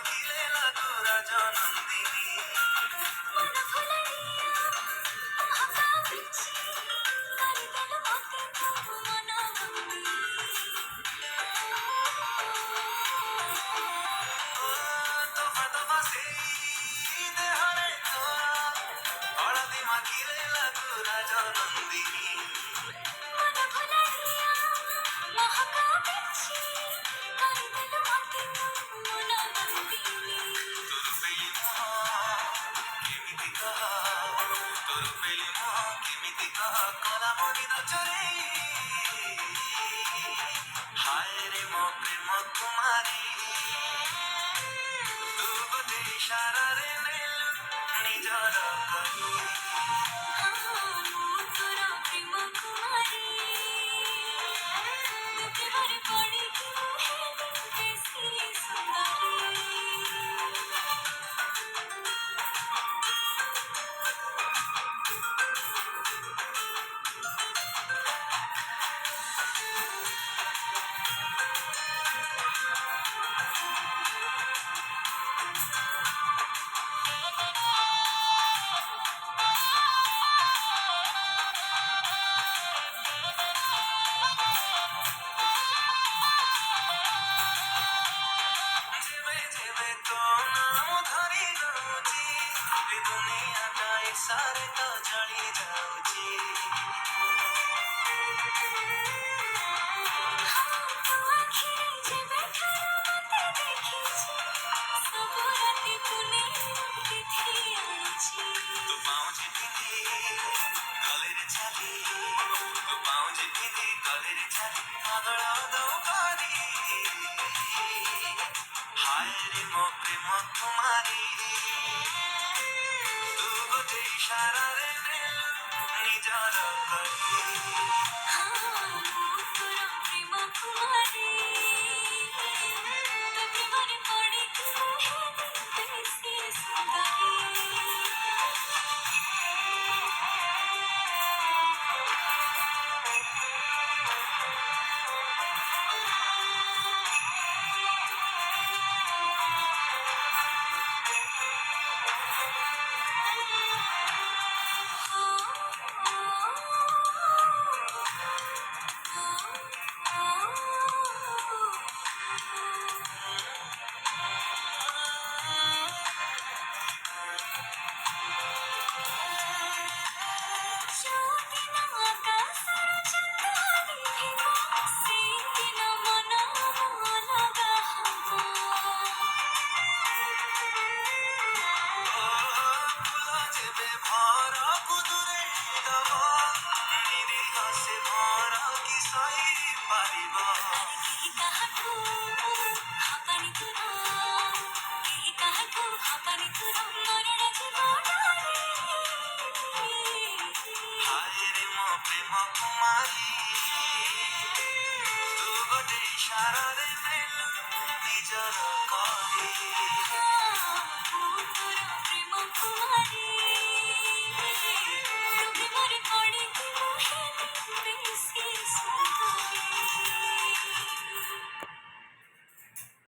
ମାଖିଲେ ଲାଗୁ ରାଜନନ୍ଦିନୀ ମନ ଭୁଲାଇଆ ମହକା ବିଛି କରିଦେଲୁ ମୋତେ ତୁ ମନ ବନ୍ଦୀ ଦଫା ଦଫା ସେଇ ଦେହରେ ତୋରା ହଳଦୀ ମାଖିଲେ ଲାଗୁ ରାଜନନ୍ଦିନୀ ମନ ଭୁଲାଇଆ ମହକା ବିଛି କରିଦେଲୁ ମୋତେ ତୁ ମନ ବନ୍ଦୀ ତୋର ପେଲି ମୁହଁ କେମିତି କହ ତୋର ପେଲି ମୁହଁ କେମିତି କହ କଲା ମନିର ଚୋରେଇ ହାୟ ରେ ମୋ ପ୍ରେମ କୁମାରୀ ତୁ ଗୋଟେ ଇଶାରାରେ ନେଲୁ ନିଜର କରି ମୁଁ ତୋର ପ୍ରେମ କୁମାରୀ ତୁ ପ୍ରେମରେ ପଡ଼ିକି ହେଲି ବେଶୀ ସୁନ୍ଦରୀ ଯେବେ ଯେବେ ତୋ ନାମ ଧରି ଯାଉଛି ଏ ଦୁନିଆଟା ଇଶାରେ ତ ଜଳି ଯାଉଛି ତୋ ଆଖିରେ ଯେବେ ଥର ମୋତେ ଦେଖିଛି ସବୁ ରାତି ପୁନେଇ ତିଥି ଆଣିଛି ତୁ ପାଉଁଜି ପିନ୍ଧି ଗଲେରେ ଚାଲି ତୁ ପାଉଁଜି ପିନ୍ଧି ଗଲେରେ ଚାଲି ପାଗଳ ଦଉ କରି ହାୟ ରେ ମୋ ପ୍ରେମ କୁମାରୀ ତୁ ଗୋଟେ ଇଶାରାରେ ନେଲୁ ନିଜର କରି ମୁଁ ତୋର ପ୍ରେମ କୁମାରୀ ତୁ ପ୍ରେମରେ ପଡ଼ିକି ହେଲି ବେଶୀ ସୁନ୍ଦରୀ ଯୋଉଦିନ ଆକାଶର ଚାନ୍ଦ ଦେଖିବ ସେଇଦିନ ମନ ଅଲଗା ହବ ଫୁଲ ଯେବେ ଭରକୁ ଦୂରେଇ ଦବ ନିରୀହ ସେ ଭର କି ସହି ପାରିବ କେହି କାହାକୁ ହବନି ଦୂର କେହି କାହାକୁ ହବନି ଦୂର ମରଣ ଜୀବନରେ ହାୟ ରେ ମୋ ପ୍ରେମ କୁମାରୀ ତୁ ଗୋଟେ ଇଶାରାରେ ନେଲୁ ନିଜର କରି ମୁଁ ତୋର ପ୍ରେମ କୁମାରୀ